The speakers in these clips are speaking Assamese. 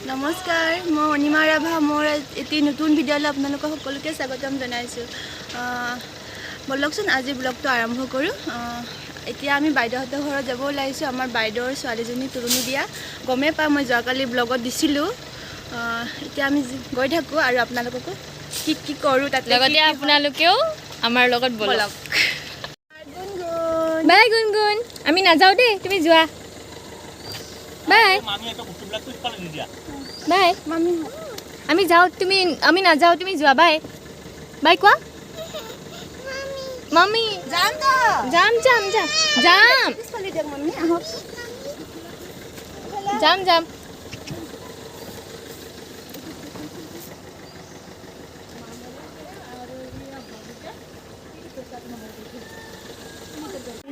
নমস্কাৰ, মই অনিমা ৰাভা। মোৰ এটি নতুন ভিডিঅ'লৈ আপোনালোকক সকলোকে স্বাগতম জনাইছোঁ। বলকচোন আজি ব্লগটো আৰম্ভ কৰোঁ। এতিয়া আমি বাইদেউহঁতৰ ঘৰত যাব ওলাইছোঁ। আমাৰ বাইদেউৰ ছোৱালীজনী তুলনি বিয়া। গমেই পাওঁ, মই যোৱাকালি ব্লগত দিছিলোঁ। এতিয়া আমি গৈ থাকোঁ আৰু আপোনালোককো কি কৰোঁ তাতে লগতে আপোনালোকেও আমাৰ লগত বলক। গুণগুণ বাই গুণগুণ, আমি নাযাওঁ দেই, তুমি যোৱা। বাই বাই, মামি আমি যাওঁ, আমি নাযাওঁ, তুমি যোৱা। বাই বাই কোৱা। মামি যাম তো যাম যাম যাম যাম পিছফালে দিয়ক মামি, আহক। যাম যাম।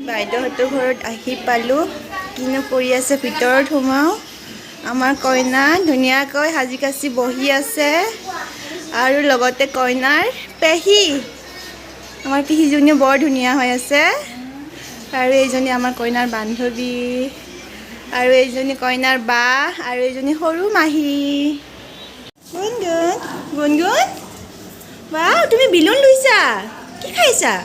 বাইদেউহঁতৰ ঘৰত আহি পালোঁ। কিনো কৰি আছে ভিতৰত সোমাওঁ। আমাৰ কইনা ধুনীয়াকৈ সাজি কাচি বহি আছে আৰু লগতে কইনাৰ পেহী, আমাৰ পেহীজনীও বৰ ধুনীয়া হৈ আছে। আৰু এইজনী আমাৰ কইনাৰ বান্ধৱী, আৰু এইজনী কইনাৰ বা, আৰু এইজনী সৰু মাহী। গুণগুণ গুণগুণ, বাহ, তুমি বিলুন লৈছা, কি খাইছা?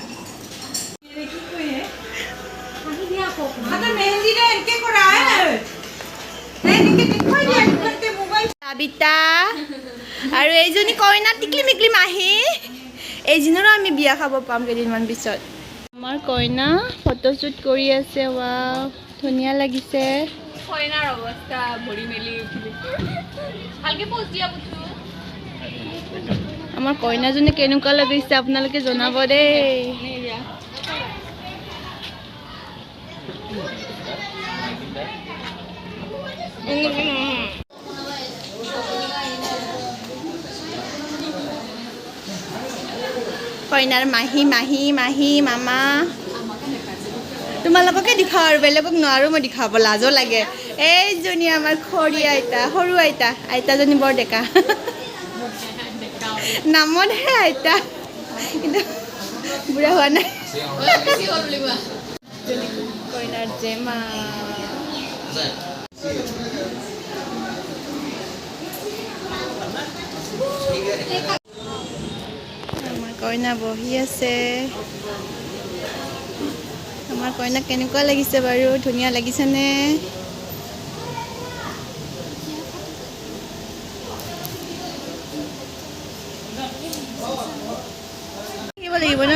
সাবিতা আৰু এইজনী কইনা টিকলি মিকলি মাহী। এইজনীৰো আমি বিয়া খাব পাম কেইদিনমান পিছত। আমাৰ কইনা ফটোশ্বুট কৰি আছে। ৱাও, ধুনীয়া লাগিছে। কইনাৰ অৱস্থা ভৰি মেলি ভালকে পোজ দিয়া বুটু। আমাৰ কইনাজনী কেনেকুৱা লাগিছে আপোনালোকে জনাব দেই। কইনাৰ মাহী মাহী মাহী মামা, তোমালোককে দেখাওঁ আৰু বেলেগক নোৱাৰোঁ মই দেখাব, লাজো লাগে। এইজনী আমাৰ খৰি আইতা, সৰু আইতা, আইতাজনী বৰ ডেকা। নামতহে আইতা, কিন্তু বুঢ়া হোৱা নাই। কইনাৰ জেমা, আমাৰ কইনা বহি আছে। আমাৰ কইনা কেনেকুৱা লাগিছে বাৰু, ধুনীয়া লাগিছেনে? থাকিব লাগিব ন,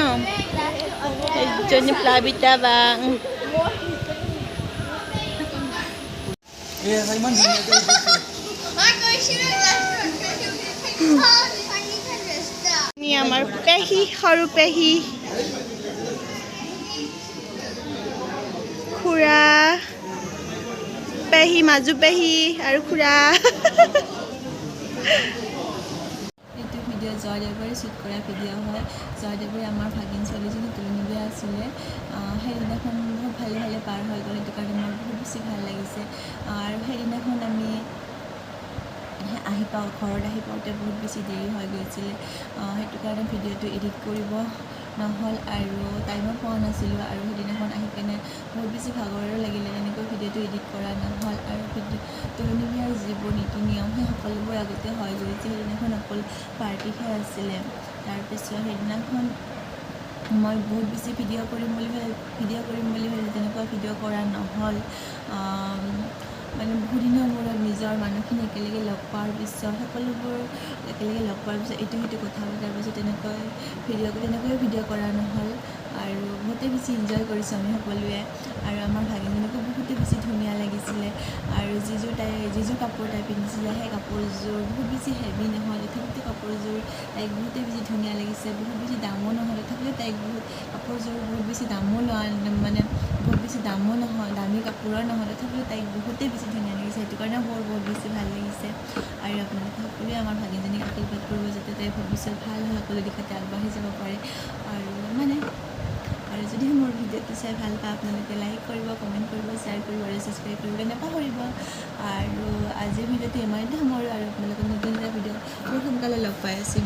এইজনী প্লাবিতা বা। আমাৰ পেহী, সৰু পেহী, খুৰা, পেহী, মাজু পেহী আৰু খুৰা। এইটো ভিডিঅ' জয়দেৱৰে শ্বুট কৰা ভিডিঅ' হয়। জয়দেৱৰে আমাৰ ভাগিন ছোৱালীজনী তুলনি বিয়া আছিলে। সেইদিনাখন বহুত ভালে ভালে পাৰ হৈ গ'ল, সেইটো কাৰণে মোৰ বহুত বেছি ভাল লাগিছে। আৰু সেইদিনাখন আমি ঘৰত আহি পাওঁতে বহুত বেছি দেৰি হৈ গৈছিলে। সেইটো কাৰণে ভিডিঅ'টো এডিট কৰিব নহ'ল আৰু টাইমো পোৱা নাছিলোঁ। আৰু সেইদিনাখন আহি কেনে বহুত বেছি ভাগৰো লাগিলে, তেনেকৈ ভিডিঅ'টো এডিট কৰা নহ'ল। আৰু তুলনি বিয়াৰ যিবোৰ নীতি নিয়ম সেই সকলোবোৰ আগতে হৈ গৈছে। সেইদিনাখন অকল পাৰ্টিহে আছিলে। তাৰপিছত সেইদিনাখন মই বহুত বেছি ভিডিঅ' কৰিম বুলি ভাবিলোঁ, তেনেকুৱা ভিডিঅ' কৰা নহ'ল। মানে বহুত দিনৰ মূৰত নিজৰ মানুহখিনি একেলগে লগ পোৱাৰ পিছত, সকলোবোৰ একেলগে লগ পোৱাৰ পিছত ইটো সিটো কথা পতাৰ পিছত তেনেকৈ ভিডিঅ' কৰা নহ'ল। আৰু বহুতেই বেছি এনজয় কৰিছোঁ আমি সকলোৱে। আৰু আমাৰ ভাগিনজনীকো বহুতেই বেছি ধুনীয়া লাগিছিলে। আৰু যিযোৰ কাপোৰ তাই পিন্ধিছিলে, সেই কাপোৰযোৰ বহুত বেছি হেভি নহয়, তথাপিতো কাপোৰযোৰ তাইক বহুতেই বেছি ধুনীয়া লাগিছে। বহুত বেছি দামো নহয়, তথাপিও তাইক কাপোৰযোৰ বহুত বেছি দামো নহয়, দামী কাপোৰৰ নহয়, তথাপিও তাইক বহুতেই বেছি ধুনীয়া লাগিছে। সেইটো কাৰণে মোৰ বহুত বেছি ভাল লাগিছে। আৰু আপোনালোকে সকলোৱে আমাৰ ভাগিনজনীক আশীৰ্বাদ কৰিব, যাতে তাইৰ ভৱিষ্যত ভাল হয়, সকলো দিশতে আগবাঢ়ি যাব পাৰে। আৰু যদি মোৰ ভিডিঅ'টো চাই ভাল পায়, আপোনালোকে লাইক কৰিব, কমেণ্ট কৰিব, শ্বেয়াৰ কৰিব আৰু ছাবস্ক্ৰাইব কৰিবলৈ নাপাহৰিব। আৰু আজিৰ ভিডিঅ'টো ইমানতে সামৰোঁ, আৰু আপোনালোকক নতুন এটা ভিডিঅ' বহুত সোনকালে লগ পাই আছোঁ।